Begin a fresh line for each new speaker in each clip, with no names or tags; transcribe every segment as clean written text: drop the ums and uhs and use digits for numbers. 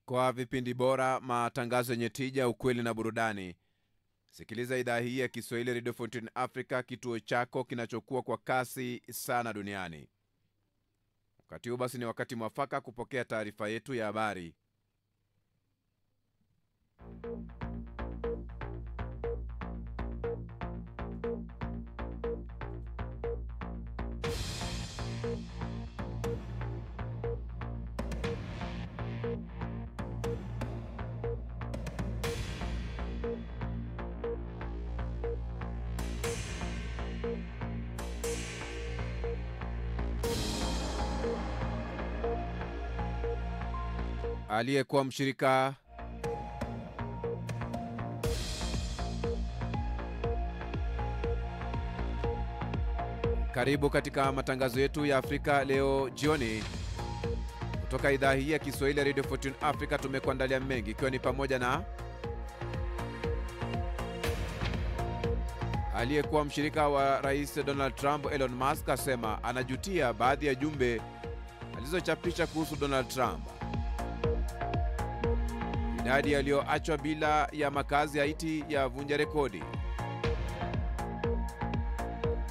Kwa vipindi bora, matangazo yenye tija, ukweli na burudani, sikiliza idhaa hii ya Kiswahili Radio Fontaine Africa, kituo chako kinachokuwa kwa kasi sana duniani. Wakati huu basi ni wakati mwafaka kupokea taarifa yetu ya habari. Aliyekuwa mshirika Karibu katika matangazo yetu ya Afrika leo jioni. Kutoka idhaa hii ya Kiswahili Radio Fortune Africa tumekuandalia mengi, ikiwa ni pamoja na aliyekuwa mshirika wa Rais Donald Trump Elon Musk asema anajutia baadhi ya jumbe alizochapisha kuhusu Donald Trump. Idadi yaliyoachwa bila ya makazi Haiti yavunja rekodi.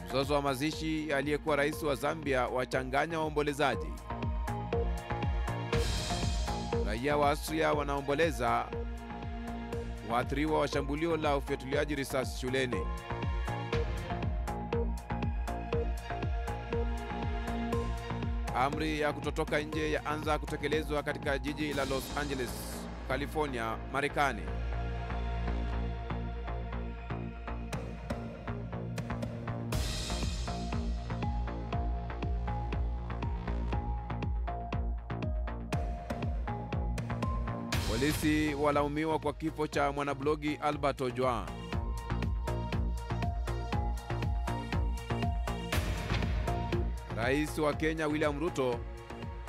Mzozo wa mazishi aliyekuwa rais wa Zambia wachanganya waombolezaji. Raia wa Austria wanaomboleza waathiriwa wa shambulio la ufyatuliaji risasi shuleni. Amri ya kutotoka nje yaanza kutekelezwa katika jiji la Los Angeles, California, Marekani. Polisi walaumiwa kwa kifo cha mwanablogi Albert Ojwang. Rais wa Kenya William Ruto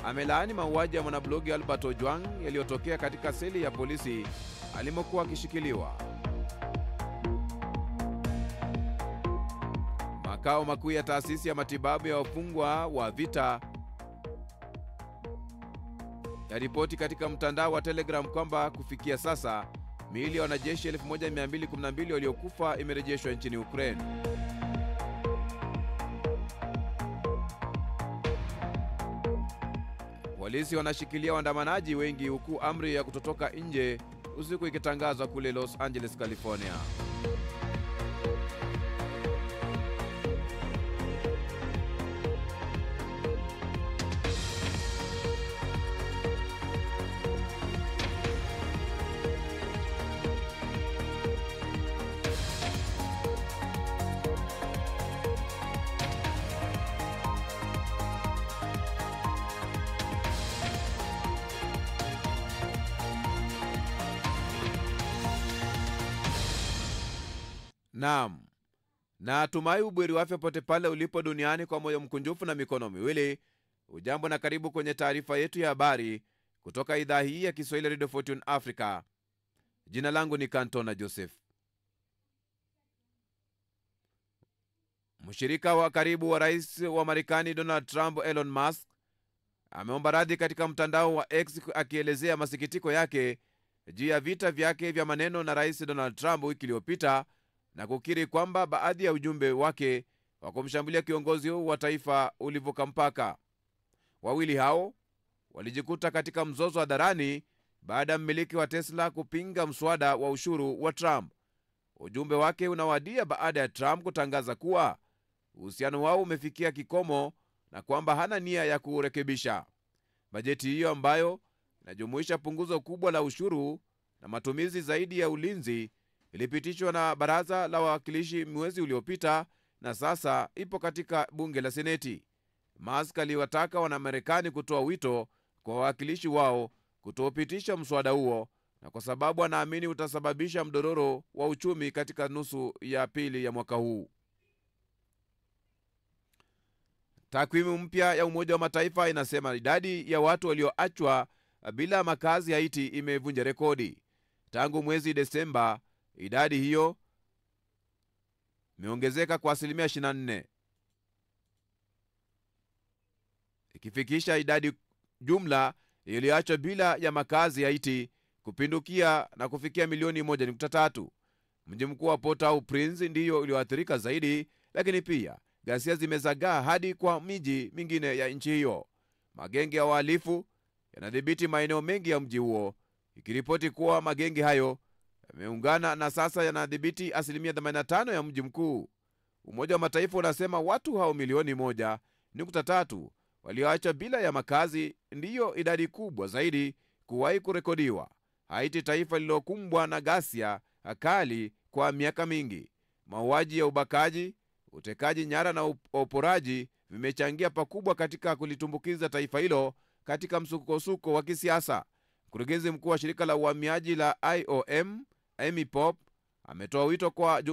amelaani mauaji ya mwanablogi Albert Ojwang yaliyotokea katika seli ya polisi alimokuwa akishikiliwa. Makao makuu ya taasisi ya matibabu ya wafungwa wa vita yaripoti katika mtandao wa Telegram kwamba kufikia sasa miili ya wanajeshi 1212 waliokufa imerejeshwa nchini Ukraine. Polisi wanashikilia waandamanaji wengi huku amri ya kutotoka nje usiku ikitangazwa kule Los Angeles, California. Naam, na tumai ubweri wa afya pote pale ulipo duniani kwa moyo mkunjufu na mikono miwili. Ujambo na karibu kwenye taarifa yetu ya habari kutoka idhaa hii ya Kiswahili Radio Fortune Africa. Jina langu ni Kantona Joseph. Mshirika wa karibu wa rais wa Marekani Donald Trump Elon Musk ameomba radhi katika mtandao wa X akielezea masikitiko yake juu ya vita vyake vya maneno na rais Donald Trump wiki iliyopita na kukiri kwamba baadhi ya ujumbe wake wa kumshambulia kiongozi wa taifa ulivuka mpaka. Wawili hao walijikuta katika mzozo hadharani baada ya mmiliki wa Tesla kupinga mswada wa ushuru wa Trump. Ujumbe wake unawadia baada ya Trump kutangaza kuwa uhusiano wao umefikia kikomo na kwamba hana nia ya kurekebisha. Bajeti hiyo ambayo inajumuisha punguzo kubwa la ushuru na matumizi zaidi ya ulinzi ilipitishwa na baraza la wawakilishi mwezi uliopita na sasa ipo katika bunge la Seneti. Musk aliwataka Wanamerikani kutoa wito kwa wawakilishi wao kutopitisha mswada huo, na kwa sababu anaamini utasababisha mdororo wa uchumi katika nusu ya pili ya mwaka huu. Takwimu mpya ya Umoja wa Mataifa inasema idadi ya watu walioachwa bila makazi Haiti imevunja rekodi. Tangu mwezi Desemba, idadi hiyo imeongezeka kwa 24%, ikifikisha idadi jumla iliyoachwa bila ya makazi Haiti kupindukia na kufikia milioni 1.3. Mji mkuu wa Port-au-Prince ndiyo ulioathirika zaidi, lakini pia ghasia zimezagaa hadi kwa miji mingine ya nchi hiyo. Magenge ya wahalifu yanadhibiti maeneo mengi ya mji huo, ikiripoti kuwa magenge hayo yameungana na sasa yanadhibiti 85% ya mji mkuu. Umoja wa Mataifa unasema watu hao milioni 1.3 walioachwa bila ya makazi ndiyo idadi kubwa zaidi kuwahi kurekodiwa. Haiti, taifa lililokumbwa na ghasia kali kwa miaka mingi. Mauaji ya ubakaji, utekaji nyara na uporaji vimechangia pakubwa katika kulitumbukiza taifa hilo katika msukosuko wa kisiasa. Mkurugenzi mkuu wa shirika la uhamiaji la IOM, Amy Pope, ametoa wito kwa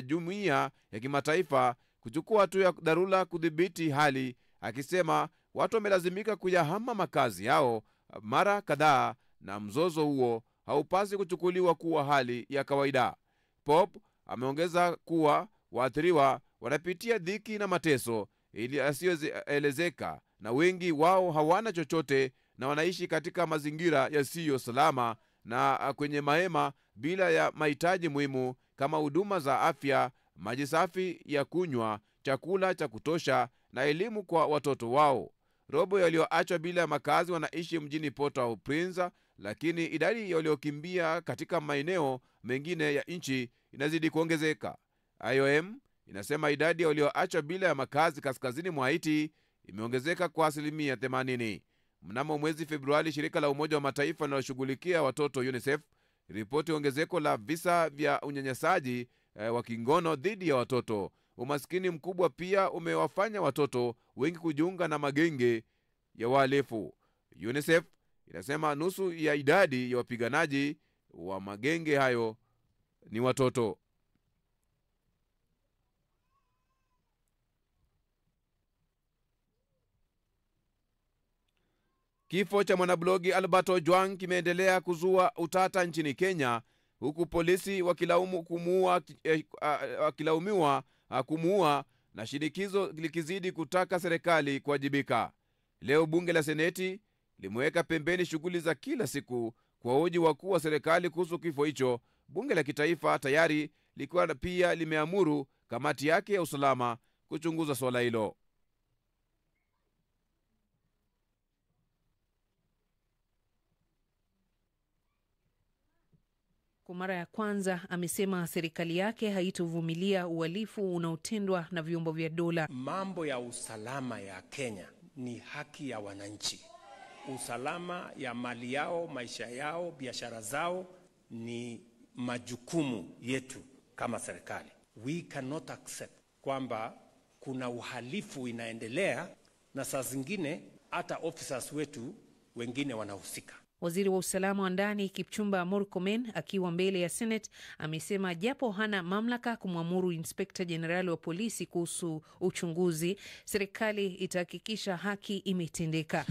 jumuiya ya kimataifa kuchukua hatua ya dharura kudhibiti hali, akisema watu wamelazimika kuyahama makazi yao mara kadhaa na mzozo huo haupasi kuchukuliwa kuwa hali ya kawaida. Pope ameongeza kuwa waathiriwa wanapitia dhiki na mateso ili asiyoelezeka, na wengi wao hawana chochote na wanaishi katika mazingira yasiyo salama na kwenye mahema bila ya mahitaji muhimu kama huduma za afya, maji safi ya kunywa, chakula cha kutosha na elimu kwa watoto wao. Robo walioachwa bila ya makazi wanaishi mjini Port-au-Prince, lakini idadi ya waliokimbia katika maeneo mengine ya nchi inazidi kuongezeka. IOM inasema idadi ya walioachwa bila ya makazi kaskazini mwa Haiti imeongezeka kwa 80%. Mnamo mwezi Februari, shirika la Umoja wa Mataifa linaloshughulikia watoto UNICEF ripoti ongezeko la visa vya unyanyasaji wa kingono dhidi ya watoto. Umaskini mkubwa pia umewafanya watoto wengi kujiunga na magenge ya wahalifu. UNICEF inasema nusu ya idadi ya wapiganaji wa magenge hayo ni watoto. Kifo cha mwanablogi Albert Ojwang kimeendelea kuzua utata nchini Kenya, huku polisi wakilaumiwa kumuua na shinikizo likizidi kutaka serikali kuwajibika. Leo bunge la Seneti limeweka pembeni shughuli za kila siku kwa hoji wakuu wa serikali kuhusu kifo hicho. Bunge la kitaifa tayari likiwa pia limeamuru kamati yake ya usalama kuchunguza swala hilo.
Kwa mara ya kwanza amesema serikali yake haitovumilia uhalifu unaotendwa na vyombo vya dola.
Mambo ya usalama ya Kenya ni haki ya wananchi. Usalama ya mali yao, maisha yao, biashara zao ni majukumu yetu kama serikali. We cannot accept kwamba kuna uhalifu inaendelea na saa zingine hata officers wetu wengine wanahusika.
Waziri wa usalama wa ndani Kipchumba Murkomen akiwa mbele ya Senate amesema japo hana mamlaka kumwamuru Inspector General wa polisi kuhusu uchunguzi, serikali itahakikisha haki imetendeka.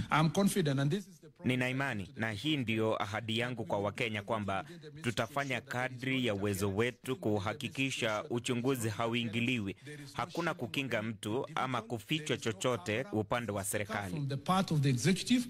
Nina imani na hii ndio ahadi yangu kwa Wakenya kwamba tutafanya kadri ya uwezo wetu kuhakikisha uchunguzi hauingiliwi. Hakuna kukinga mtu ama kufichwa chochote upande wa serikali.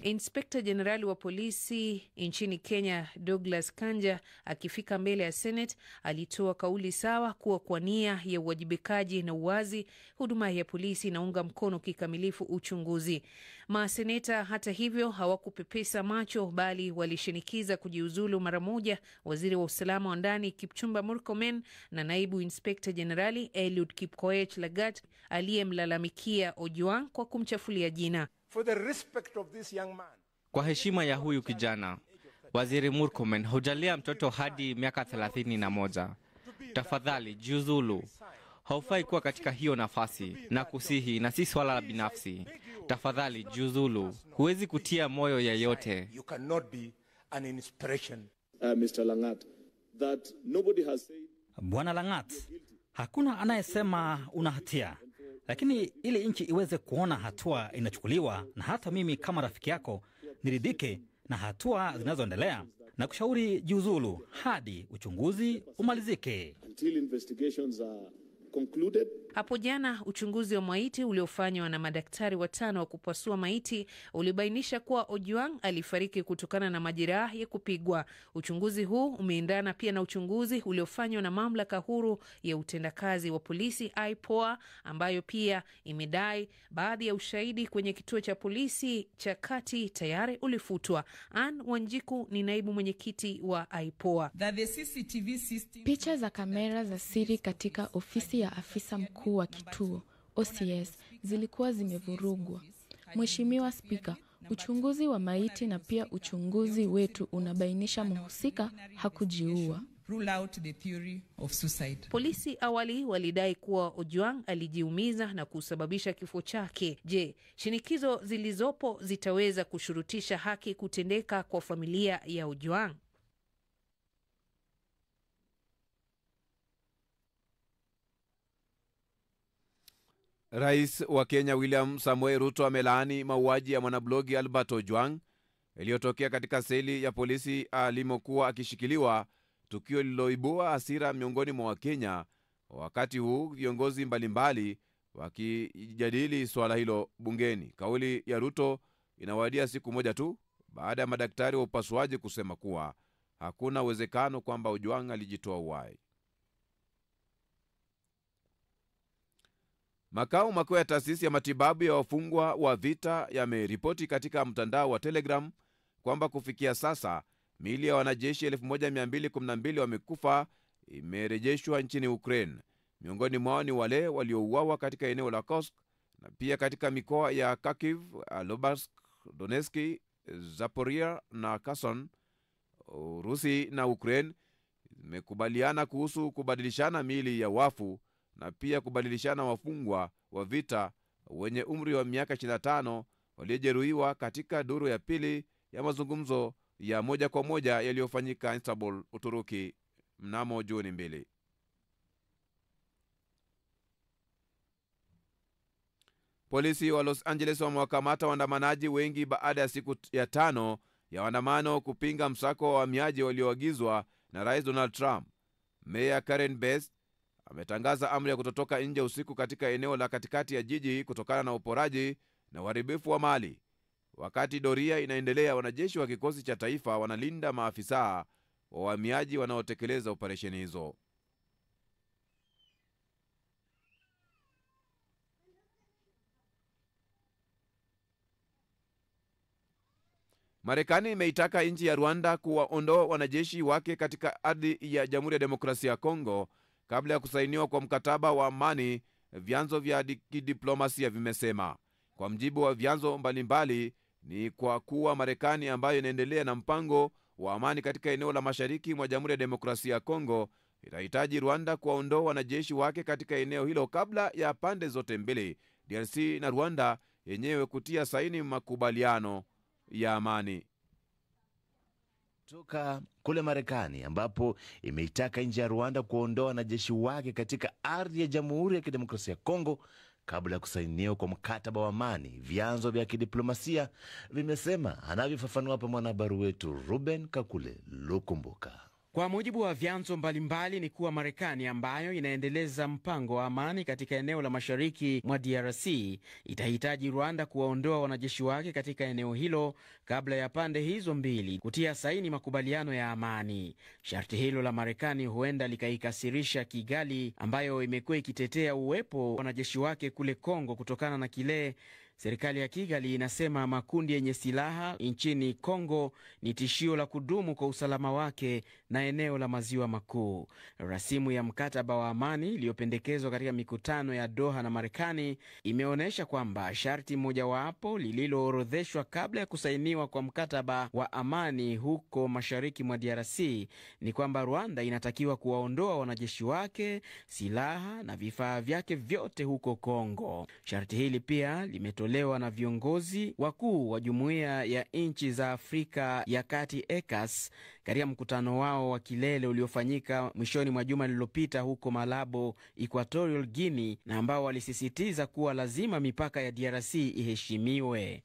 Inspector General wa polisi nchini Kenya Douglas Kanja akifika mbele ya Senate alitoa kauli sawa kuwa kwa nia ya uwajibikaji na uwazi, huduma ya polisi inaunga mkono kikamilifu uchunguzi. Maseneta hata hivyo hawakupepesa macho, bali walishinikiza kujiuzulu mara moja waziri wa usalama wa ndani Kipchumba Murkomen na naibu Inspector Generali Eliud Kipkoech Lagat aliyemlalamikia Ojwang kwa kumchafulia jina.
For the respect of this young man.
Kwa heshima ya huyu kijana, Waziri Murkomen, hujalia mtoto hadi miaka 31. Tafadhali jiuzulu. Haufai kuwa katika hiyo nafasi na kusihi, na si swala la binafsi. Tafadhali jiuzulu. Huwezi kutia moyo yeyote.
You cannot be an inspiration.
Mr. Langat, that nobody has said...
Bwana Langat, hakuna anayesema una hatia. Lakini ili nchi iweze kuona hatua inachukuliwa, na hata mimi kama rafiki yako niridhike na hatua zinazoendelea, na kushauri jiuzulu hadi uchunguzi umalizike.
Until investigations are concluded.
Hapo jana uchunguzi wa maiti uliofanywa na madaktari 5 wa kupasua maiti ulibainisha kuwa Ojwang alifariki kutokana na majeraha ya kupigwa. Uchunguzi huu umeendana pia na uchunguzi uliofanywa na mamlaka huru ya utendakazi wa polisi IPOA, ambayo pia imedai baadhi ya ushahidi kwenye kituo cha polisi cha Kati tayari ulifutwa. Ann Wanjiku ni naibu mwenyekiti wa IPOA.
Picha za kamera za siri katika ofisi ya afisa mkuu wa kituo OCS zilikuwa zimevurugwa. Mheshimiwa Spika, uchunguzi wa maiti na pia uchunguzi wetu unabainisha mhusika hakujiua.
Polisi awali walidai kuwa Ojwang alijiumiza na kusababisha kifo chake. Je, shinikizo zilizopo zitaweza kushurutisha haki kutendeka kwa familia ya Ojwang?
Rais wa Kenya William Samoei Ruto amelaani mauaji ya mwanablogi Albert Ojwang yaliyotokea katika seli ya polisi alimokuwa akishikiliwa, tukio lililoibua hasira miongoni mwa Wakenya, wakati huu viongozi mbalimbali wakijadili swala hilo bungeni. Kauli ya Ruto inawadia siku moja tu baada ya madaktari wa upasuaji kusema kuwa hakuna uwezekano kwamba Ojwang alijitoa uhai. Makao makuu ya taasisi ya matibabu ya wafungwa wa vita yameripoti katika mtandao wa Telegram kwamba kufikia sasa miili ya wanajeshi 1212 wamekufa imerejeshwa nchini Ukraine. Miongoni mwao ni wale waliouawa katika eneo la Kursk na pia katika mikoa ya Kharkiv, Luhansk, Donetsk, Zaporizhia na Kherson. Urusi na Ukraine zimekubaliana kuhusu kubadilishana miili ya wafu na pia kubadilishana wafungwa wa vita wenye umri wa miaka 25 waliojeruhiwa katika duru ya pili ya mazungumzo ya moja kwa moja yaliyofanyika Istanbul, Uturuki mnamo Juni 2. Polisi wa Los Angeles wamewakamata waandamanaji wengi baada ya siku ya 5 ya waandamano kupinga msako wa wahamiaji walioagizwa na Rais Donald Trump. Meya Karen Bass ametangaza amri ya kutotoka nje usiku katika eneo la katikati ya jiji kutokana na uporaji na uharibifu wa mali. Wakati doria inaendelea, wanajeshi wa kikosi cha taifa wanalinda maafisa wa wahamiaji wanaotekeleza operesheni hizo. Marekani imeitaka nchi ya Rwanda kuwaondoa wanajeshi wake katika ardhi ya Jamhuri ya Demokrasia ya Kongo kabla ya kusainiwa kwa mkataba wa amani, vyanzo vya kidiplomasia vimesema. Kwa mjibu wa vyanzo mbalimbali, ni kwa kuwa Marekani ambayo inaendelea na mpango wa amani katika eneo la mashariki mwa Jamhuri ya Demokrasia ya Kongo itahitaji Rwanda kuwaondoa wanajeshi wake katika eneo hilo kabla ya pande zote mbili, DRC na Rwanda yenyewe, kutia saini makubaliano ya amani.
Toka kule Marekani ambapo imeitaka nchi ya Rwanda kuondoa wanajeshi wake katika ardhi ya Jamhuri ya Kidemokrasia ya Kongo kabla ya kusainiwa kwa mkataba wa amani, vyanzo vya kidiplomasia vimesema, anavyofafanua hapa mwanahabari wetu Ruben Kakule Lukumbuka.
Kwa mujibu wa vyanzo mbalimbali ni kuwa Marekani ambayo inaendeleza mpango wa amani katika eneo la mashariki mwa DRC itahitaji Rwanda kuwaondoa wanajeshi wake katika eneo hilo kabla ya pande hizo mbili kutia saini makubaliano ya amani. Sharti hilo la Marekani huenda likaikasirisha Kigali ambayo imekuwa ikitetea uwepo wa wanajeshi wake kule Kongo kutokana na kile serikali ya Kigali inasema makundi yenye silaha nchini Kongo ni tishio la kudumu kwa usalama wake na eneo la maziwa makuu. Rasimu ya mkataba wa amani iliyopendekezwa katika mikutano ya Doha na Marekani imeonyesha kwamba sharti mojawapo lililoorodheshwa kabla ya kusainiwa kwa mkataba wa amani huko mashariki mwa DRC ni kwamba Rwanda inatakiwa kuwaondoa wanajeshi wake, silaha na vifaa vyake vyote huko Kongo. Sharti hili pia limetolewa na viongozi wakuu wa Jumuiya ya Nchi za Afrika ya Kati ECOWAS katika mkutano wao wa kilele uliofanyika mwishoni mwa juma lililopita huko Malabo, Equatorial Guinea, na ambao walisisitiza kuwa lazima mipaka ya DRC iheshimiwe.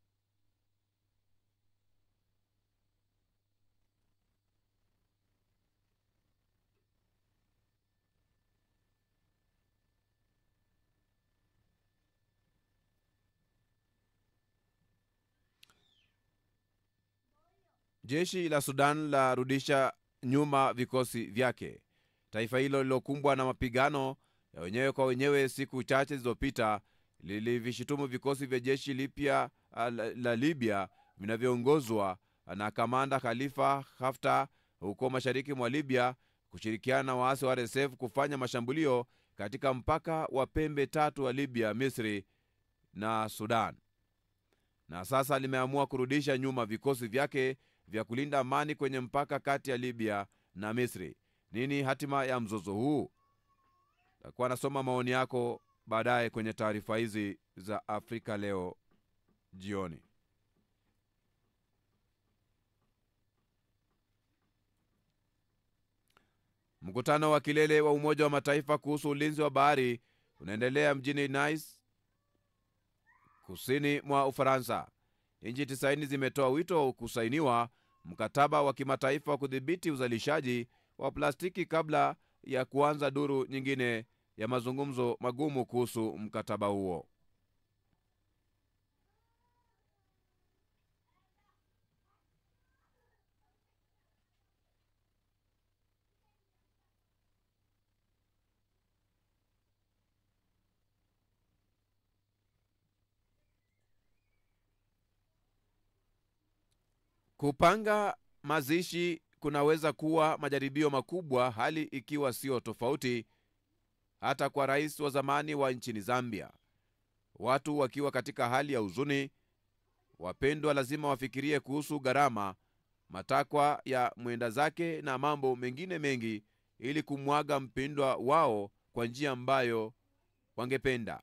Jeshi la Sudan la rudisha nyuma vikosi vyake. Taifa hilo lilokumbwa na mapigano ya wenyewe kwa wenyewe siku chache zilizopita lilivishitumu vikosi vya jeshi lipya la Libya vinavyoongozwa na kamanda Khalifa Haftar huko mashariki mwa Libya kushirikiana na waasi wa RSF kufanya mashambulio katika mpaka wa pembe tatu wa Libya, Misri na Sudan. Na sasa limeamua kurudisha nyuma vikosi vyake vya kulinda amani kwenye mpaka kati ya Libya na Misri. Nini hatima ya mzozo huu? Takuwa nasoma maoni yako baadaye kwenye taarifa hizi za Afrika Leo jioni. Mkutano wa kilele wa Umoja wa Mataifa kuhusu ulinzi wa bahari unaendelea mjini Nice, kusini mwa Ufaransa. Nchi 90 zimetoa wito wa kusainiwa mkataba wa kimataifa wa kudhibiti uzalishaji wa plastiki kabla ya kuanza duru nyingine ya mazungumzo magumu kuhusu mkataba huo. Kupanga mazishi kunaweza kuwa majaribio makubwa, hali ikiwa sio tofauti hata kwa rais wa zamani wa nchini Zambia. Watu wakiwa katika hali ya huzuni, wapendwa lazima wafikirie kuhusu gharama, matakwa ya mwenda zake na mambo mengine mengi ili kumwaga mpendwa wao kwa njia ambayo wangependa.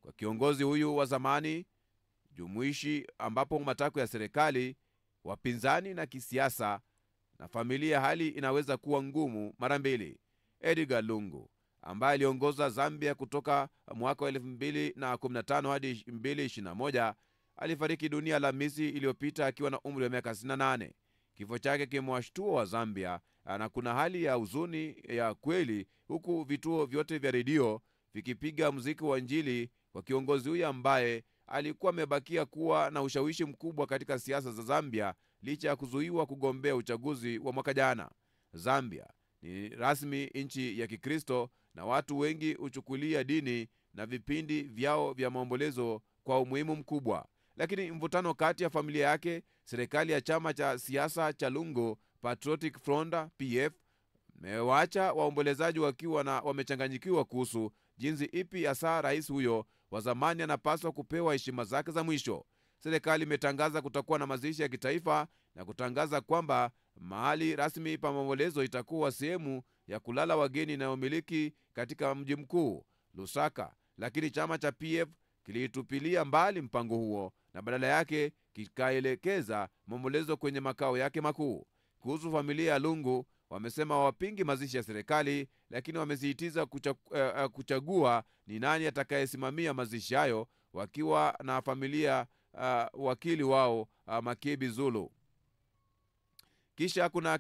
Kwa kiongozi huyu wa zamani jumuishi, ambapo matakwa ya serikali, wapinzani na kisiasa na familia, hali inaweza kuwa ngumu mara mbili. Edgar Lungu ambaye aliongoza Zambia kutoka mwaka wa 2015 hadi 2021 alifariki dunia Alhamisi iliyopita akiwa na umri wa miaka 68. Kifo chake kimewashtua wa Zambia na kuna hali ya huzuni ya kweli, huku vituo vyote vya redio vikipiga muziki wa Injili kwa kiongozi huyu ambaye alikuwa amebakia kuwa na ushawishi mkubwa katika siasa za Zambia licha ya kuzuiwa kugombea uchaguzi wa mwaka jana. Zambia ni rasmi nchi ya Kikristo na watu wengi huchukulia dini na vipindi vyao vya maombolezo kwa umuhimu mkubwa. Lakini mvutano kati ya familia yake, serikali ya chama cha siasa cha Lungu Patriotic Front PF mewaacha waombolezaji wakiwa na wamechanganyikiwa kuhusu jinsi ipi hasa rais huyo wa zamani anapaswa kupewa heshima zake za mwisho. Serikali imetangaza kutakuwa na mazishi ya kitaifa na kutangaza kwamba mahali rasmi pa maombolezo itakuwa sehemu ya kulala wageni inayomiliki katika mji mkuu Lusaka, lakini chama cha PF kilitupilia mbali mpango huo na badala yake kikaelekeza maombolezo kwenye makao yake makuu. Kuhusu familia ya Lungu, wamesema wapingi mazishi ya serikali, lakini wamesisitiza kuchagua ni nani atakayesimamia mazishi hayo, wakiwa na familia wakili wao Makibi Zulu. Kisha kuna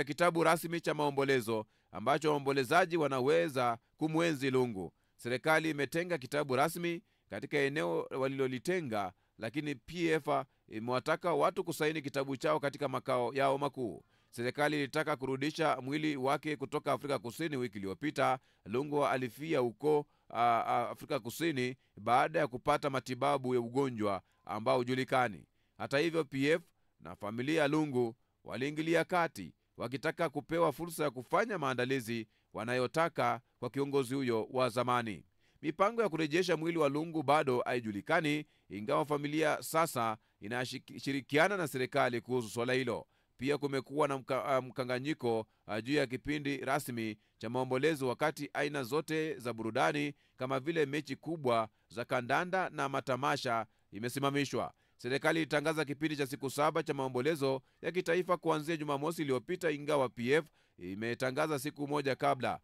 kitabu rasmi cha maombolezo ambacho waombolezaji wanaweza kumwenzi Lungu. Serikali imetenga kitabu rasmi katika eneo walilolitenga, lakini PF imewataka watu kusaini kitabu chao katika makao yao makuu. Serikali ilitaka kurudisha mwili wake kutoka Afrika Kusini wiki iliyopita. Lungu alifia huko Afrika Kusini baada ya kupata matibabu ya ugonjwa ambao hujulikani. Hata hivyo, PF na familia ya Lungu waliingilia kati wakitaka kupewa fursa ya kufanya maandalizi wanayotaka kwa kiongozi huyo wa zamani. Mipango ya kurejesha mwili wa Lungu bado haijulikani, ingawa familia sasa inashirikiana na serikali kuhusu swala hilo. Pia kumekuwa na mkanganyiko juu ya kipindi rasmi cha maombolezo, wakati aina zote za burudani kama vile mechi kubwa za kandanda na matamasha imesimamishwa. Serikali ilitangaza kipindi cha siku 7 cha maombolezo ya kitaifa kuanzia Jumamosi iliyopita, ingawa PF imetangaza siku moja kabla.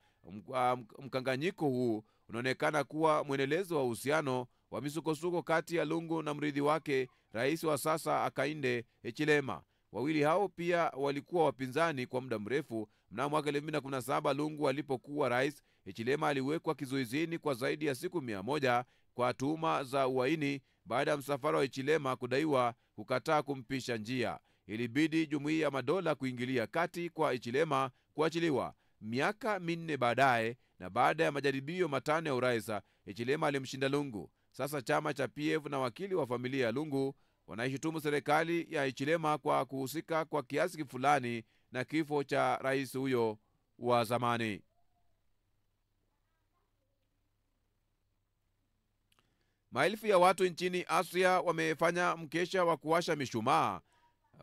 Mkanganyiko huu unaonekana kuwa mwendelezo wa uhusiano wa misukosuko kati ya Lungu na mrithi wake, rais wa sasa Hakainde Hichilema. Wawili hao pia walikuwa wapinzani kwa muda mrefu. Mnamo mwaka 2017 Lungu alipokuwa rais, Hichilema aliwekwa kizuizini kwa zaidi ya siku 100 kwa tuhuma za uhaini baada ya msafara wa Hichilema kudaiwa kukataa kumpisha njia. ilibidi Jumuiya ya Madola kuingilia kati kwa Hichilema kuachiliwa. Miaka 4 baadaye na baada ya majaribio 5 ya urais, Hichilema alimshinda Lungu. Sasa chama cha PF na wakili wa familia ya Lungu wanaishutumu serikali ya Hichilema kwa kuhusika kwa kiasi fulani na kifo cha rais huyo wa zamani. Maelfu ya watu nchini Austria wamefanya mkesha wa kuwasha mishumaa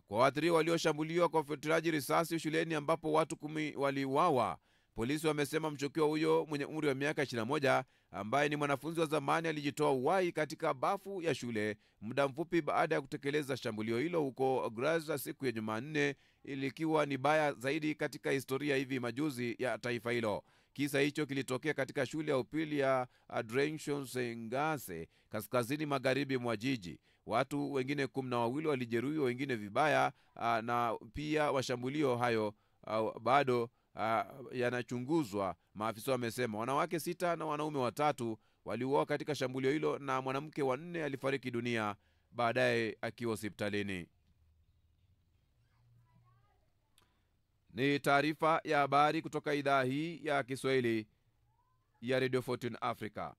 kwa waathiriwa walioshambuliwa kwa ufyatuaji risasi shuleni ambapo watu 10 waliuawa. Polisi wamesema mshukiwa huyo mwenye umri wa miaka 21 ambaye ni mwanafunzi wa zamani alijitoa uhai katika bafu ya shule muda mfupi baada ya kutekeleza shambulio hilo huko Graz siku ya Jumanne, ilikiwa ni baya zaidi katika historia hivi majuzi ya taifa hilo. Kisa hicho kilitokea katika shule ya upili ya Adrenschonsengase kaskazini magharibi mwa jiji. Watu wengine 12 walijeruhiwa, wengine vibaya, na pia washambulio hayo bado yanachunguzwa. Maafisa wamesema wanawake 6 na wanaume 3 waliuawa katika shambulio hilo na mwanamke wa 4 alifariki dunia baadaye akiwa hospitalini. Ni taarifa ya habari kutoka idhaa hii ya Kiswahili ya Radio Fortune Africa.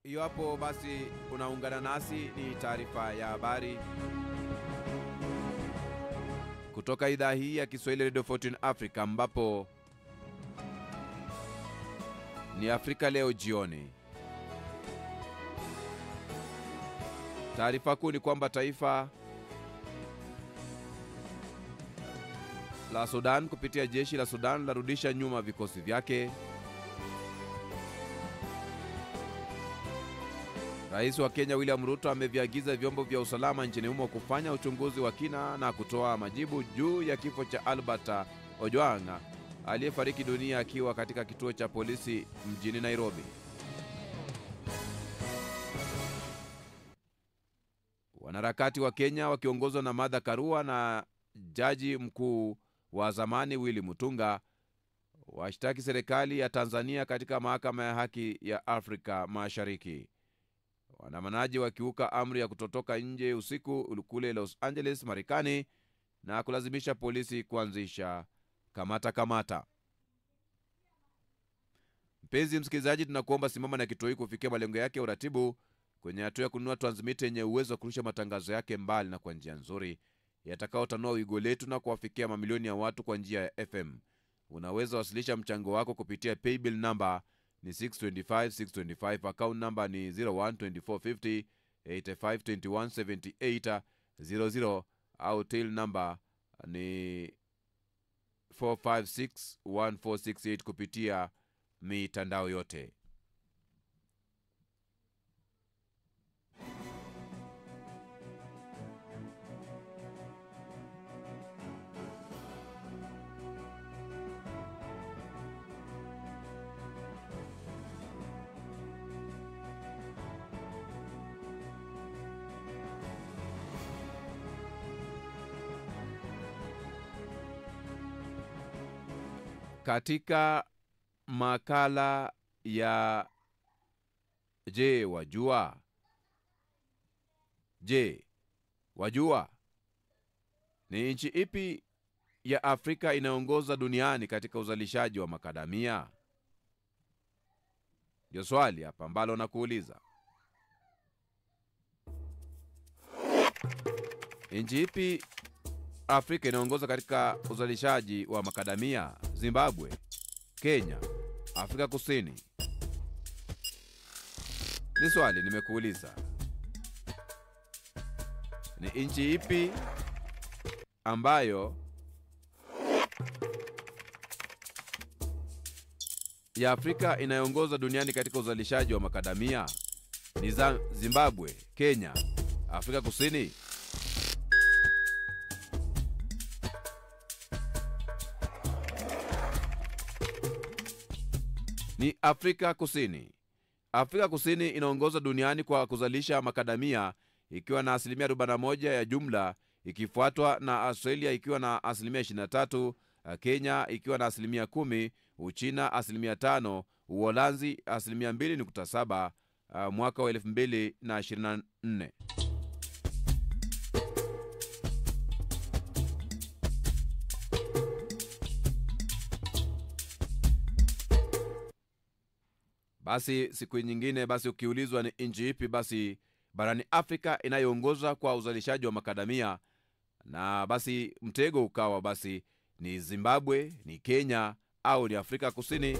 Hiyo hapo basi unaungana nasi, ni taarifa ya habari kutoka idhaa hii ya Kiswahili Radio Fortune Africa, ambapo ni Afrika leo jioni. Taarifa kuu ni kwamba taifa la Sudan kupitia jeshi la Sudan larudisha nyuma vikosi vyake. Rais wa Kenya William Ruto ameviagiza vyombo vya usalama nchini humo kufanya uchunguzi wa kina na kutoa majibu juu ya kifo cha Albert Ojwang aliyefariki dunia akiwa katika kituo cha polisi mjini Nairobi. Wanaharakati wa Kenya wakiongozwa na Martha Karua na jaji mkuu wa zamani Willy Mutunga washtaki serikali ya Tanzania katika mahakama ya haki ya Afrika Mashariki. Waandamanaji wakiuka amri ya kutotoka nje usiku kule Los Angeles, Marekani, na kulazimisha polisi kuanzisha kamata. Mpenzi msikilizaji, tunakuomba simama na kituo hiki kufikia malengo yake ya uratibu kwenye hatua ya kununua transmitter yenye uwezo wa kurusha matangazo yake mbali na kwa njia nzuri yatakayotanua wigo letu na kuwafikia mamilioni ya watu kwa njia ya FM. Unaweza wasilisha mchango wako kupitia paybill number ni 625 account number ni 012450 852178 00 au till number ni 4561468 kupitia mitandao yote. Katika makala ya Je wajua ni nchi ipi ya Afrika inaongoza duniani katika uzalishaji wa makadamia? Ndio swali hapa ambalo nakuuliza. Nchi ipi Afrika inaongoza katika uzalishaji wa makadamia? Zimbabwe, Kenya, Afrika Kusini? Ni swali nimekuuliza. Ni nchi ipi ambayo ya Afrika inaongoza duniani katika uzalishaji wa makadamia? Ni Zimbabwe, Kenya, Afrika Kusini? Ni Afrika Kusini. Afrika Kusini inaongoza duniani kwa kuzalisha makadamia ikiwa na asilimia 41 ya jumla, ikifuatwa na Australia ikiwa na asilimia 23, Kenya ikiwa na asilimia 10, Uchina asilimia 5, Uholanzi asilimia 2.7 mwaka wa 2024. Basi siku nyingine, basi ukiulizwa ni nchi ipi basi barani Afrika inayoongoza kwa uzalishaji wa makadamia, na basi mtego ukawa basi ni Zimbabwe, ni Kenya au ni Afrika Kusini,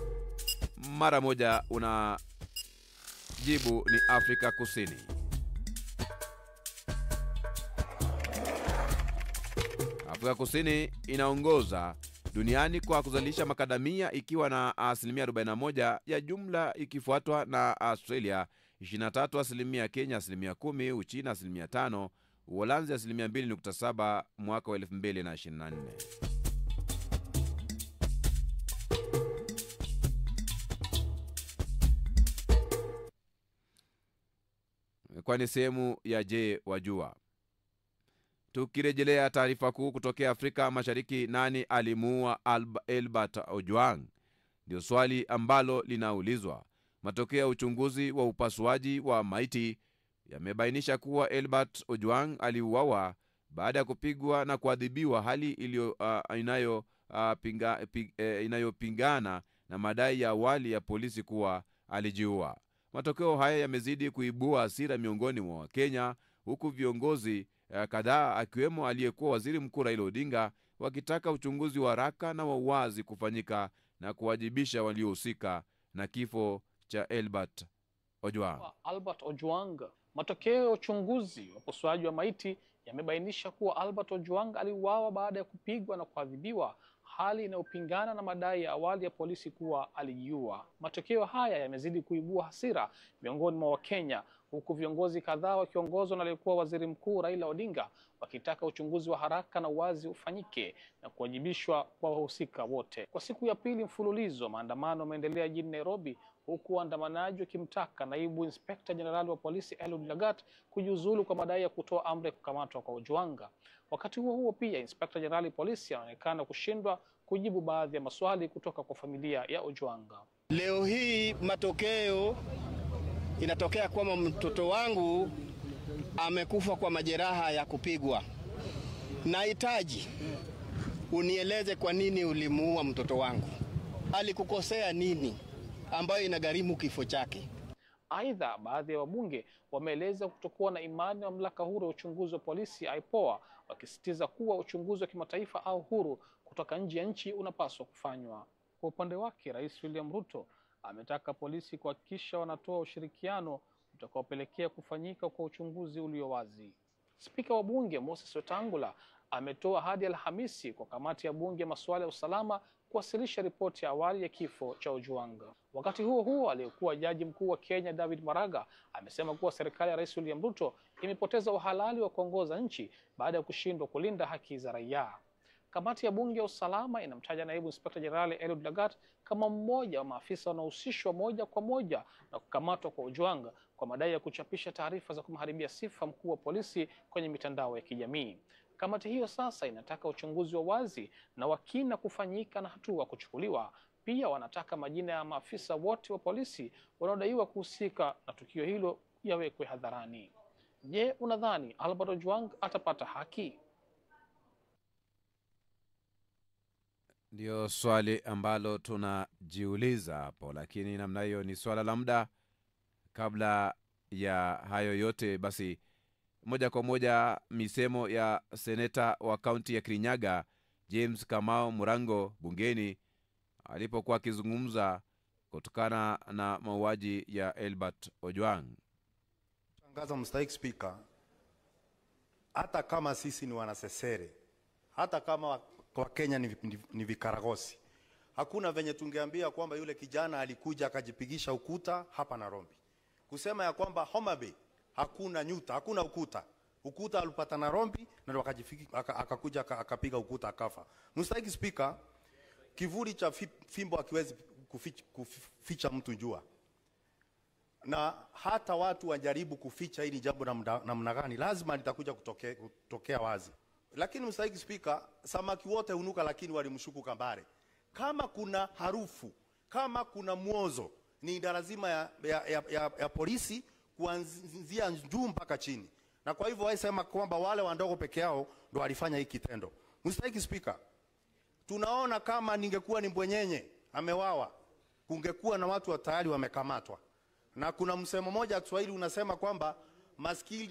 mara moja unajibu ni Afrika Kusini. Afrika Kusini inaongoza duniani kwa kuzalisha makadamia ikiwa na asilimia 41 ya jumla, ikifuatwa na Australia 23%, Kenya asilimia 10, Uchina asilimia 5, Uholanzi asilimia 2.7 mwaka wa 2024. Kwa ni sehemu ya Je wajua. Tukirejelea taarifa kuu kutokea Afrika Mashariki, nani alimuua Albert Ojwang? Ndio swali ambalo linaulizwa. Matokeo ya uchunguzi wa upasuaji wa maiti yamebainisha kuwa Albert Ojwang aliuawa baada ya kupigwa na kuadhibiwa, hali inayopingana na madai ya awali ya polisi kuwa alijiua. Matokeo haya yamezidi kuibua hasira miongoni mwa Wakenya, huku viongozi kadhaa akiwemo aliyekuwa waziri mkuu Raila Odinga wakitaka uchunguzi wa haraka na wa uwazi kufanyika na kuwajibisha waliohusika na kifo cha Albert Ojwang.
Albert Ojwang. Matokeo ya uchunguzi wa upasuaji wa maiti yamebainisha kuwa Albert Ojwang aliuawa baada ya kupigwa na kuadhibiwa, hali inayopingana na madai ya awali ya polisi kuwa alijiua. Matokeo haya yamezidi kuibua hasira miongoni mwa Wakenya, huku viongozi kadhaa wakiongozwa na aliyekuwa waziri mkuu Raila Odinga wakitaka uchunguzi wa haraka na uwazi ufanyike na kuwajibishwa kwa wahusika wote. Kwa siku ya pili mfululizo, maandamano yameendelea jijini Nairobi, huku waandamanaji wakimtaka naibu inspekta jenerali wa polisi Eliud Lagat kujiuzulu kwa madai ya kutoa amri ya kukamatwa kwa Ojwang. Wakati huo huo pia, inspekta jenerali polisi anaonekana kushindwa kujibu baadhi ya maswali kutoka kwa familia ya Ojwang.
Leo hii matokeo inatokea kwamba mtoto wangu amekufa kwa majeraha ya kupigwa. Nahitaji unieleze kwa nini ulimuua mtoto wangu. Alikukosea nini ambayo inagharimu kifo chake?
Aidha, baadhi ya wabunge wameeleza kutokuwa na imani na mamlaka huru ya uchunguzi wa polisi IPOA, wakisisitiza kuwa uchunguzi wa kimataifa au huru kutoka nje ya nchi unapaswa kufanywa. Kwa upande wake, Rais William Ruto ametaka polisi kuhakikisha wanatoa ushirikiano utakaopelekea kufanyika kwa uchunguzi ulio wazi. Spika wa bunge Moses Wetangula ametoa hadi Alhamisi kwa kamati ya bunge masuala ya usalama kuwasilisha ripoti ya awali ya kifo cha Ojwang. Wakati huo huo, aliyekuwa jaji mkuu wa Kenya David Maraga amesema kuwa serikali ya Rais William Ruto imepoteza uhalali wa kuongoza nchi baada ya kushindwa kulinda haki za raia. Kamati ya bunge ya usalama inamtaja naibu inspekta jenerali Eliud Lagat kama mmoja wa maafisa wanaohusishwa moja kwa moja na kukamatwa kwa Ojwang kwa madai ya kuchapisha taarifa za kumharibia sifa mkuu wa polisi kwenye mitandao ya kijamii. Kamati hiyo sasa inataka uchunguzi wa wazi na wa kina kufanyika na hatua kuchukuliwa. Pia wanataka majina ya maafisa wote wa polisi wanaodaiwa kuhusika na tukio hilo yawekwe hadharani. Je, unadhani Albert Ojwang atapata haki?
Ndio swali ambalo tunajiuliza hapo, lakini namna hiyo ni swala la muda. Kabla ya hayo yote, basi moja kwa moja misemo ya seneta wa kaunti ya Kirinyaga James Kamau Murango bungeni alipokuwa akizungumza kutokana na mauaji ya Albert Ojwang.
Tangaza mstahiki Speaker, hata kama sisi ni wanasesere, hata kama kwa Kenya ni vikaragosi, hakuna venye tungeambia kwamba yule kijana alikuja akajipigisha ukuta hapa Nairobi. Kusema ya kwamba Homa Bay hakuna nyuta, hakuna ukuta. Ukuta alipata Nairobi na akakuja akapiga ukuta akafa. Mstahiki Speaker, kivuli cha fimbo hakiwezi kuficha mtu jua. na hata watu wajaribu kuficha hili jambo namna gani, lazima litakuja kutokea wazi. Lakini mstahiki Spika, samaki wote hunuka, lakini walimshuku kambare. Kama kuna harufu, kama kuna mwozo, ni lazima ya polisi kuanzia juu mpaka chini. Na kwa hivyo waisema kwamba wale wandogo peke yao ndo walifanya hii kitendo. Mstahiki Spika, tunaona kama ningekuwa ni Mbwenyenye amewawa, kungekuwa na watu tayari wamekamatwa. Na kuna msemo moja wa Kiswahili unasema kwamba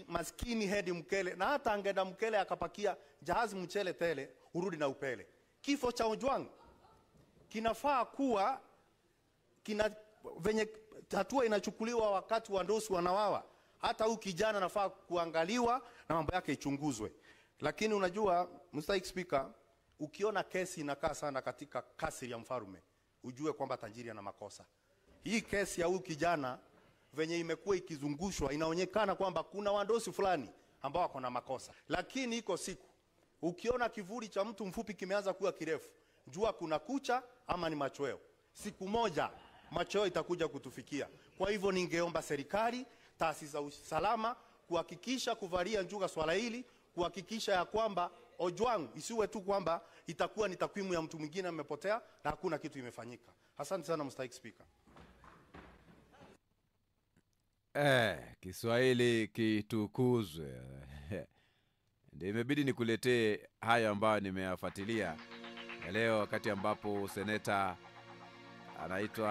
maskini hedi mkele, na hata angenda mkele akapakia jahazi mchele tele, urudi na upele. Kifo cha Ojwang kinafaa kuwa venye hatua inachukuliwa wakati wandosi wanawawa, hata huyu kijana nafaa kuangaliwa na mambo yake ichunguzwe. Lakini unajua mstahiki Spika, ukiona kesi inakaa sana katika kasri ya mfarume, ujue kwamba tajiri ana makosa. Hii kesi ya huyu kijana venye imekuwa ikizungushwa, inaonekana kwamba kuna wandosi fulani ambao wako na makosa. Lakini iko siku ukiona kivuli cha mtu mfupi kimeanza kuwa kirefu, jua kuna kucha ama ni machweo. Siku moja machweo itakuja kutufikia. Kwa hivyo ningeomba serikali, taasisi za usalama kuhakikisha kuvalia njuga swala hili, kuhakikisha ya kwamba Ojwang isiwe tu kwamba itakuwa ni takwimu ya mtu mwingine amepotea na hakuna kitu imefanyika. Asante sana mstahiki Spika.
Kiswahili kitukuzwe. Ndio imebidi nikuletee haya ambayo nimeyafuatilia leo, wakati ambapo seneta anaitwa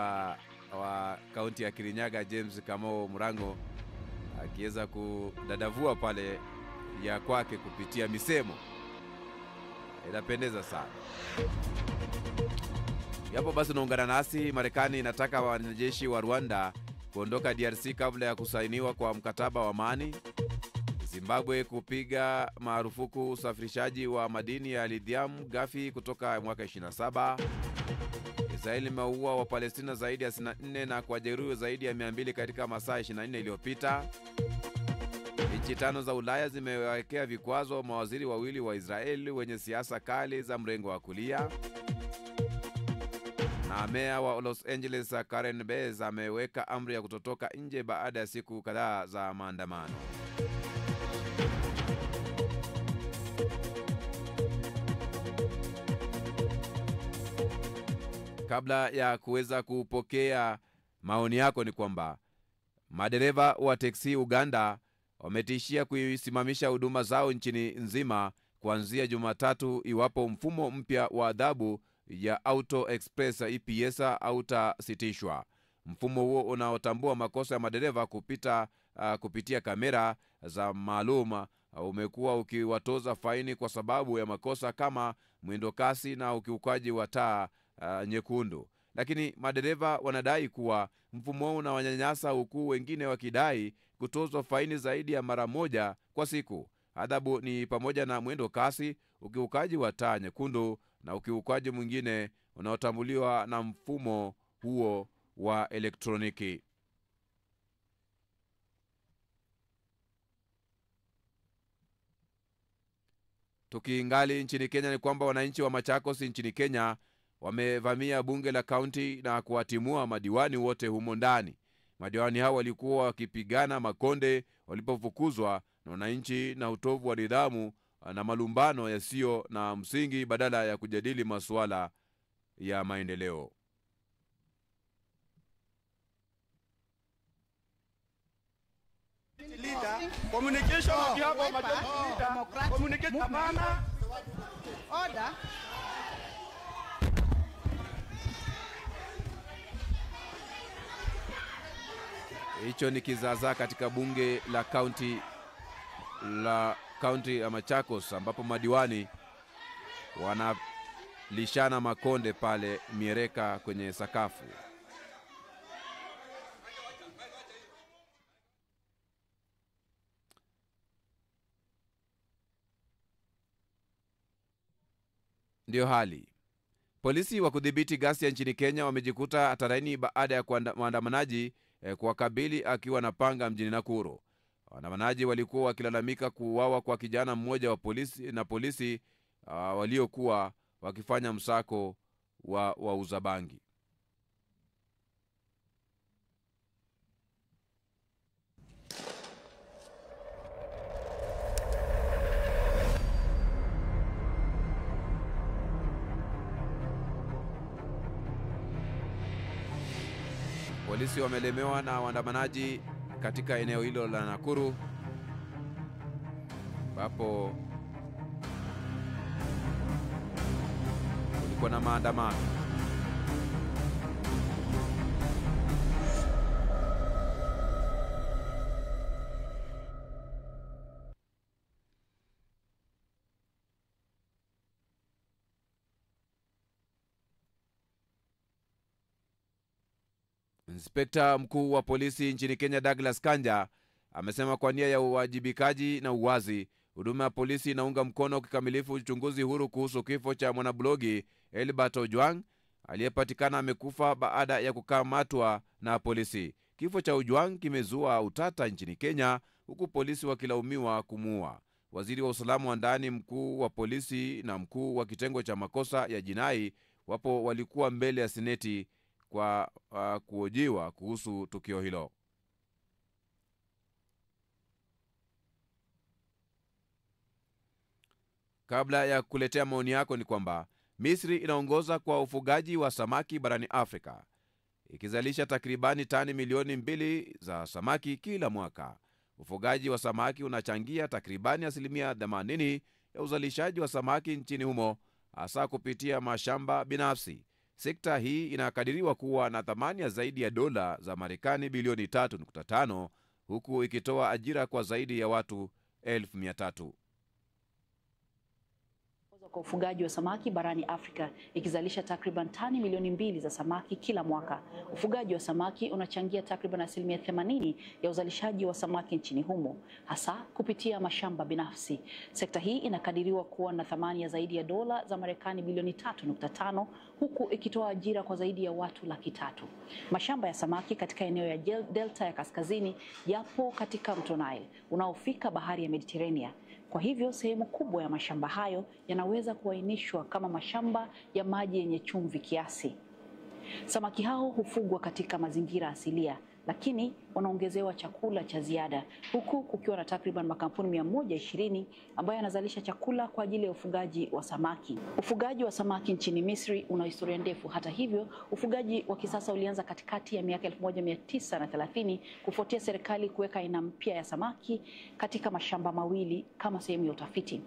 wa kaunti ya Kirinyaga James Kamau Murango akiweza kudadavua pale ya kwake kupitia misemo. Inapendeza sana. Yapo basi unaungana nasi. Marekani inataka wanajeshi wa Rwanda kuondoka DRC kabla ya kusainiwa kwa mkataba wa amani. Zimbabwe kupiga marufuku usafirishaji wa madini ya lithium ghafi kutoka mwaka 27. Israeli imeua Wapalestina zaidi ya 64 na kuwajeruhi zaidi ya 200 katika masaa 24 iliyopita. Nchi 5 za Ulaya zimewekea vikwazo mawaziri wawili wa Israeli wenye siasa kali za mrengo wa kulia. Na meya wa Los Angeles Karen Bass ameweka amri ya kutotoka nje baada ya siku kadhaa za maandamano. Kabla ya kuweza kupokea maoni yako, ni kwamba madereva wa teksi Uganda wametishia kuisimamisha huduma zao nchini nzima kuanzia Jumatatu iwapo mfumo mpya wa adhabu ya Auto Express EPS hautasitishwa. Mfumo huo unaotambua makosa ya madereva kupitia kamera za maalum umekuwa ukiwatoza faini kwa sababu ya makosa kama mwendo kasi na ukiukaji wa taa nyekundu. Lakini madereva wanadai kuwa mfumo huo unawanyanyasa, huku wengine wakidai kutozwa faini zaidi ya mara moja kwa siku. Adhabu ni pamoja na mwendo kasi, ukiukaji wa taa nyekundu na ukiukaji mwingine unaotambuliwa na mfumo huo wa elektroniki. Tukiingali nchini Kenya, ni kwamba wananchi wa Machakos nchini Kenya wamevamia bunge la kaunti na kuwatimua madiwani wote humo ndani. Madiwani hao walikuwa wakipigana makonde walipofukuzwa na wananchi na utovu wa nidhamu na malumbano yasiyo na msingi badala ya kujadili masuala ya maendeleo. Hicho ni kizaazaa katika bunge la kaunti ya Machakos, ambapo madiwani wanalishana makonde pale miereka kwenye sakafu. Ndio hali. Polisi wa kudhibiti ghasia nchini Kenya wamejikuta hatarini baada ya maandamanaji kuwakabili akiwa na panga mjini Nakuru. Waandamanaji walikuwa wakilalamika kuuawa kwa kijana mmoja wa polisi waliokuwa wakifanya msako wa uzabangi. Polisi wamelemewa na waandamanaji katika eneo hilo la Nakuru ambapo kulikuwa na maandamano. Inspekta mkuu wa polisi nchini Kenya Douglas Kanja amesema kwa nia ya uwajibikaji na uwazi, huduma ya polisi inaunga mkono kikamilifu uchunguzi huru kuhusu kifo cha mwanablogi Elbert Ojwang aliyepatikana amekufa baada ya kukamatwa na polisi. Kifo cha Ojwang kimezua utata nchini Kenya, huku polisi wakilaumiwa kumuua. Waziri wa usalama wa ndani, mkuu wa polisi na mkuu wa kitengo cha makosa ya jinai wapo walikuwa mbele ya seneti kwa kuhojiwa kuhusu tukio hilo. Kabla ya kuletea maoni yako ni kwamba Misri inaongoza kwa ufugaji wa samaki barani Afrika, ikizalisha takribani tani milioni 2 za samaki kila mwaka. Ufugaji wa samaki unachangia takribani 80% ya uzalishaji wa samaki nchini humo, hasa kupitia mashamba binafsi. Sekta hii inakadiriwa kuwa na thamani ya zaidi ya dola za Marekani bilioni 3.5, huku ikitoa ajira kwa zaidi ya watu 1,300.
Kwa ufugaji wa samaki barani Afrika, ikizalisha takriban tani milioni 2 za samaki kila mwaka. Ufugaji wa samaki unachangia takriban 80% ya uzalishaji wa samaki nchini humo, hasa kupitia mashamba binafsi. Sekta hii inakadiriwa kuwa na thamani ya zaidi ya dola za Marekani bilioni 3.5, huku ikitoa ajira kwa zaidi ya watu 300,000. Mashamba ya samaki katika eneo ya delta ya kaskazini yapo katika mto Nile unaofika bahari ya Mediterania. Kwa hivyo sehemu kubwa ya mashamba hayo yanaweza kuainishwa kama mashamba ya maji yenye chumvi kiasi. Samaki hao hufugwa katika mazingira asilia, lakini wanaongezewa chakula cha ziada, huku kukiwa na takriban makampuni 120 ambayo yanazalisha chakula kwa ajili ya ufugaji wa samaki. Ufugaji wa samaki nchini Misri una historia ndefu. Hata hivyo, ufugaji wa kisasa ulianza katikati ya miaka 1930 kufuatia serikali kuweka aina mpya ya samaki katika mashamba mawili kama sehemu ya utafiti.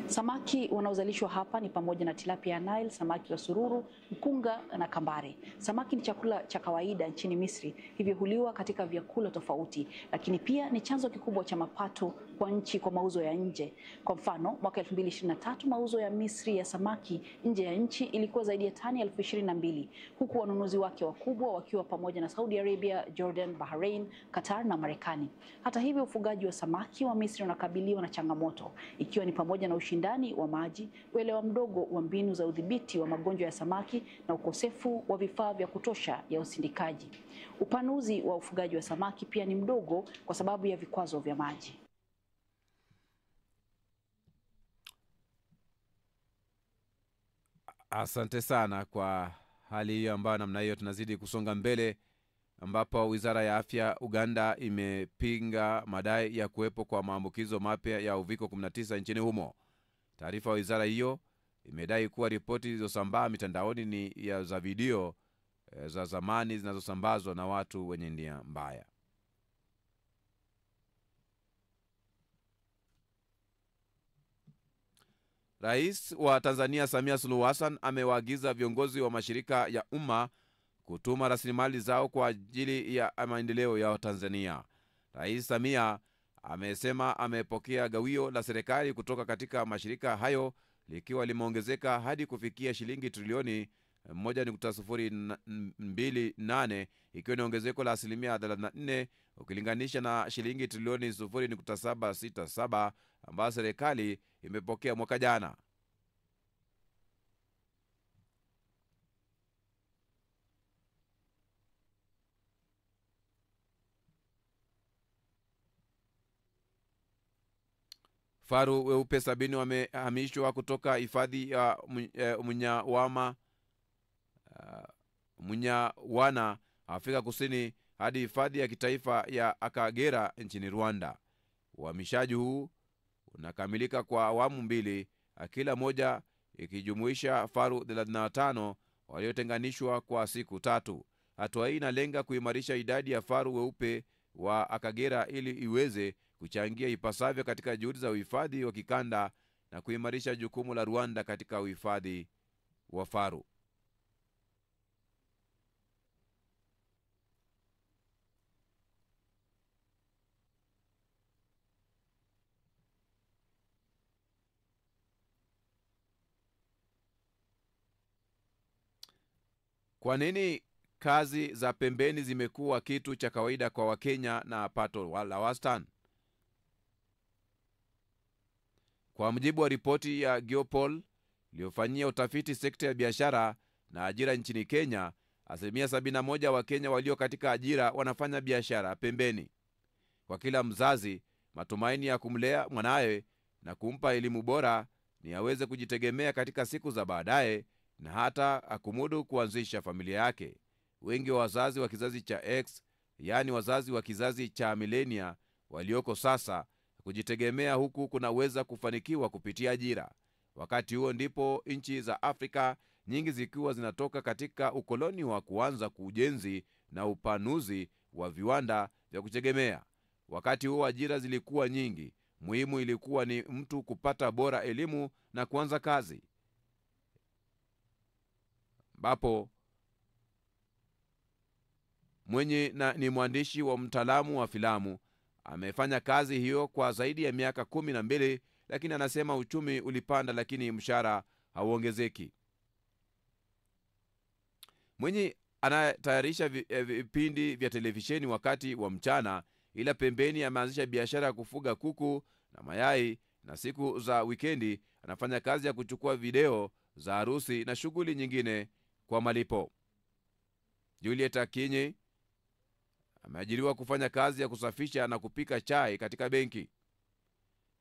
Samaki wanaozalishwa hapa ni pamoja na tilapia ya Nile, samaki wa sururu, mkunga na kambare. Samaki ni chakula cha kawaida nchini Misri, hivyo huliwa katika vyakula tofauti, lakini pia ni chanzo kikubwa cha mapato kwa nchi kwa mauzo ya nje. Kwa mfano, mwaka 2023 mauzo ya Misri ya samaki nje ya nchi ilikuwa zaidi ya tani 22,000, huku wanunuzi wake wakubwa wakiwa pamoja na Saudi Arabia, Jordan, Bahrain, Qatar na Marekani. Hata hivyo, ufugaji wa samaki wa Misri unakabiliwa na changamoto, ikiwa ni pamoja na ushindani wa maji, uelewa mdogo wa mbinu za udhibiti wa magonjwa ya samaki na ukosefu wa vifaa vya kutosha ya usindikaji. Upanuzi wa ufugaji wa samaki pia ni mdogo kwa sababu ya vikwazo vya maji.
Asante sana kwa hali hiyo ambayo namna hiyo tunazidi kusonga mbele, ambapo Wizara ya Afya Uganda imepinga madai ya kuwepo kwa maambukizo mapya ya uviko 19 nchini humo. Taarifa ya wizara hiyo imedai kuwa ripoti zilizosambaa mitandaoni ni ya za video za zamani zinazosambazwa na watu wenye nia mbaya. Rais wa Tanzania Samia Suluhu Hassan amewaagiza viongozi wa mashirika ya umma kutuma rasilimali zao kwa ajili ya maendeleo ya Tanzania. Rais Samia amesema amepokea gawio la serikali kutoka katika mashirika hayo likiwa limeongezeka hadi kufikia shilingi trilioni 1.028, ikiwa ni ongezeko la 34% ukilinganisha na shilingi trilioni 0.767 ambayo serikali imepokea mwaka jana. Faru weupe 70 wamehamishwa kutoka hifadhi ya Munyawana Afrika Kusini hadi hifadhi ya kitaifa ya Akagera nchini Rwanda. Uhamishaji huu unakamilika kwa awamu 2, kila moja ikijumuisha faru 35 waliotenganishwa kwa siku 3. Hatua hii inalenga kuimarisha idadi ya faru weupe wa Akagera ili iweze kuchangia ipasavyo katika juhudi za uhifadhi wa kikanda na kuimarisha jukumu la Rwanda katika uhifadhi wa faru. Kwa nini kazi za pembeni zimekuwa kitu cha kawaida kwa Wakenya na pato la wastani? Kwa mujibu wa ripoti ya Geopol iliyofanyia utafiti sekta ya biashara na ajira nchini Kenya, 71% wa Kenya walio katika ajira wanafanya biashara pembeni. Kwa kila mzazi, matumaini ya kumlea mwanawe na kumpa elimu bora ni aweze kujitegemea katika siku za baadaye na hata akumudu kuanzisha familia yake. Wengi wa wazazi wa kizazi cha X, yaani wazazi wa kizazi cha milenia walioko sasa, kujitegemea huku kunaweza kufanikiwa kupitia ajira. Wakati huo ndipo nchi za Afrika nyingi zikiwa zinatoka katika ukoloni wa kuanza ujenzi na upanuzi wa viwanda vya kutegemea. Wakati huo ajira zilikuwa nyingi, muhimu ilikuwa ni mtu kupata bora elimu na kuanza kazi. Ambapo mwenye ni mwandishi wa mtaalamu wa filamu amefanya kazi hiyo kwa zaidi ya miaka 12, lakini anasema uchumi ulipanda lakini mshahara hauongezeki. Mwenye anatayarisha vipindi vya televisheni wakati wa mchana, ila pembeni ameanzisha biashara ya kufuga kuku na mayai, na siku za wikendi anafanya kazi ya kuchukua video za harusi na shughuli nyingine kwa malipo. Juliet Akinyi ameajiriwa kufanya kazi ya kusafisha na kupika chai katika benki.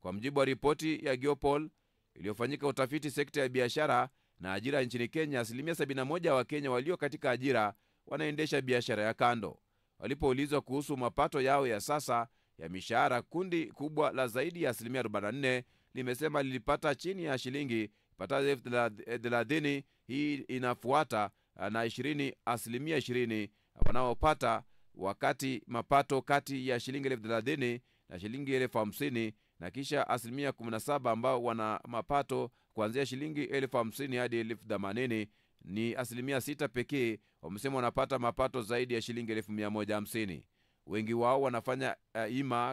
Kwa mujibu wa ripoti ya Geopol iliyofanyika utafiti sekta ya biashara na ajira nchini Kenya, 71% wa Kenya walio katika ajira wanaendesha biashara ya kando. Walipoulizwa kuhusu mapato yao ya sasa ya mishahara, kundi kubwa la zaidi ya 44% limesema lilipata chini ya shilingi patazo 30,000. Hii inafuata na 20% wanaopata wakati mapato kati ya shilingi 30,000 na shilingi 50,000, na kisha 17% ambao wana mapato kuanzia shilingi 50,000 hadi 80,000. Ni 6% pekee wamesema wanapata mapato zaidi ya shilingi 150,000. Wengi wao wanafanya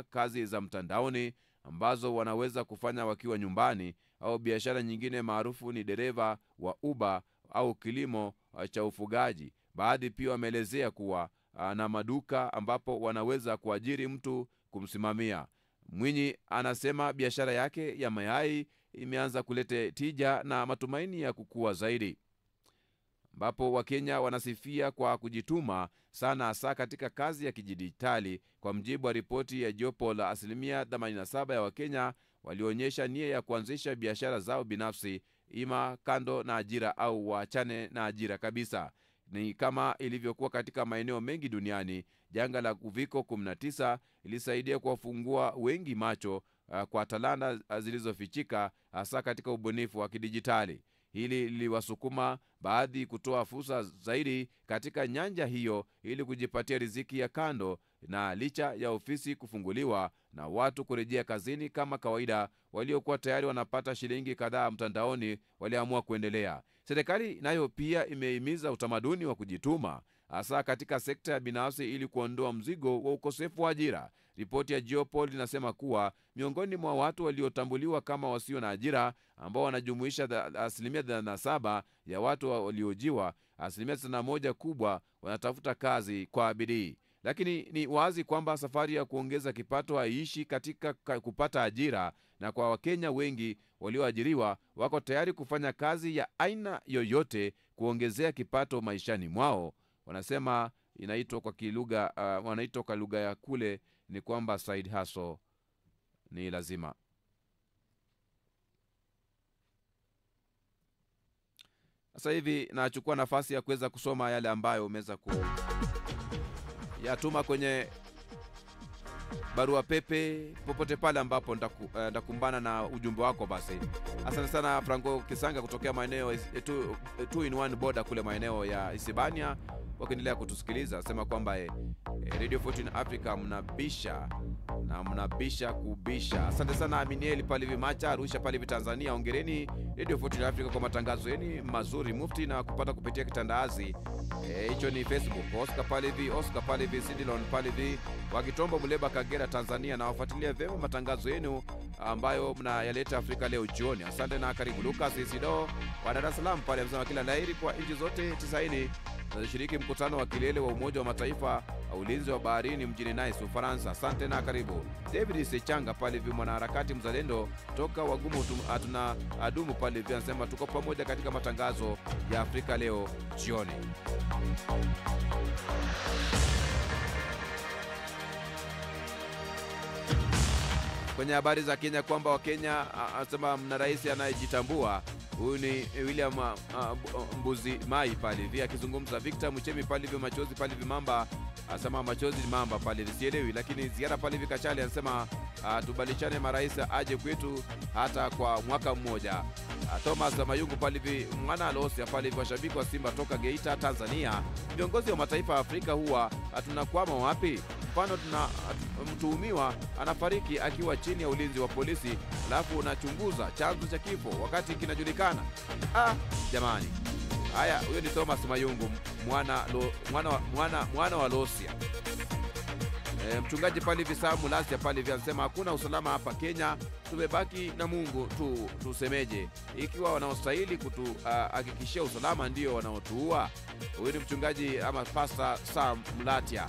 kazi za mtandaoni ambazo wanaweza kufanya wakiwa nyumbani, au biashara nyingine maarufu ni dereva wa Uber au kilimo cha ufugaji. Baadhi pia wameelezea kuwa na maduka ambapo wanaweza kuajiri mtu kumsimamia. Mwinyi anasema biashara yake ya mayai imeanza kuleta tija na matumaini ya kukua zaidi, ambapo Wakenya wanasifia kwa kujituma sana, hasa katika kazi ya kidijitali. Kwa mjibu wa ripoti ya jopo la 87% ya Wakenya walionyesha nia ya kuanzisha biashara zao binafsi, ima kando na ajira au waachane na ajira kabisa. Ni kama ilivyokuwa katika maeneo mengi duniani, janga la Uviko 19 ilisaidia kuwafungua wengi macho kwa talanta zilizofichika, hasa katika ubunifu wa kidijitali. Hili liliwasukuma baadhi kutoa fursa zaidi katika nyanja hiyo ili kujipatia riziki ya kando, na licha ya ofisi kufunguliwa na watu kurejea kazini kama kawaida, waliokuwa tayari wanapata shilingi kadhaa mtandaoni waliamua kuendelea. Serikali nayo pia imehimiza utamaduni wa kujituma, hasa katika sekta ya binafsi ili kuondoa mzigo wa ukosefu wa ajira. Ripoti ya Geopol inasema kuwa miongoni mwa watu waliotambuliwa kama wasio na ajira, ambao wanajumuisha 37% ya watu waliojiwa, 91% kubwa wanatafuta kazi kwa bidii. Lakini ni wazi kwamba safari ya kuongeza kipato haiishi katika kupata ajira, na kwa Wakenya wengi walioajiriwa wako tayari kufanya kazi ya aina yoyote kuongezea kipato maishani mwao. Wanasema inaitwa kwa kilugha wanaitwa kwa lugha ya kule ni kwamba side hustle ni lazima. Sasa hivi nachukua nafasi ya kuweza kusoma yale ambayo umeweza yatuma kwenye barua pepe, popote pale ambapo ndakumbana na ujumbe wako. Basi asante sana Franco Kisanga kutokea maeneo 2-in-1 border kule maeneo ya Isibania, wakiendelea kutusikiliza. Sema kwamba Radio 14 Africa mnabisha na mnabisha kubisha. Asante sana Aminieli pale Vimacha, Arusha pale Tanzania. Hongereni Radio 14 Africa kwa matangazo yenu mazuri mufti na kupata kupitia kitandazi. Hicho ni Facebook. Oscar pale Sidilon pale Wakitombo Muleba Kagera Tanzania, na wafuatilia vyema matangazo yenu ambayo mnayaleta Afrika leo jioni. Asante na karibu. Lucas Isido wa Dar es Salaam pale amesema kila laheri kwa nchi zote 90 zinashiriki mkutano wa kilele wa Umoja wa Mataifa ulinzi wa baharini mjini Nice, Ufaransa. Asante na karibu. David Sechanga pale mwanaharakati mzalendo toka Wagumu tuna adumu pale anasema tuko pamoja katika matangazo ya Afrika leo jioni. Kwenye habari za Kenya kwamba Wakenya asema mna rais anayejitambua. Huyu ni William Mbuzi Mai pale akizungumza. Victor Muchemi pale Machozi pale Mamba asema Machozi Mamba pale sielewi, lakini ziara pale Kachali anasema tubalishane marais aje kwetu hata kwa mwaka mmoja. Thomas Mayungu pale mwana Alosia pale washabiki wa Simba toka Geita Tanzania. Viongozi wa mataifa ya Afrika huwa tunakwama wapi? Mfano mtuhumiwa anafariki akiwa chini ya ulinzi wa polisi, alafu unachunguza chanzo cha kifo wakati kinajulikana. Jamani. Haya, huyo ni Thomas Mayungu mwana wa Losia. Mchungaji pale Samu Lasia pale anasema hakuna usalama hapa Kenya, tumebaki na Mungu tu, tusemeje ikiwa wanaostahili kutuhakikishia usalama ndio wanaotuua. Huyo ni mchungaji ama Pastor Sam Mlatia.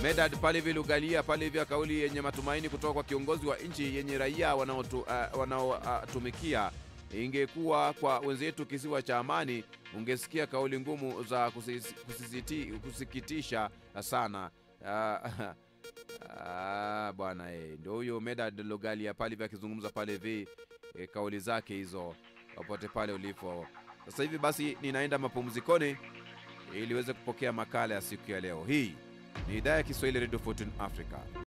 Medad pale Lugalia pale kauli yenye matumaini kutoka kwa kiongozi wa nchi yenye raia wanaotumikia. Ingekuwa kwa wenzetu kisiwa cha amani, ungesikia kauli ngumu za kusikitisha sana. Bwana ndio huyo Medad Lugalia pale akizungumza pale kauli zake hizo popote pale ulipo. Sasa hivi basi ninaenda mapumzikoni ili uweze kupokea makala ya siku ya leo. Hii ni idhaa ya Kiswahili Radio 14 Africa.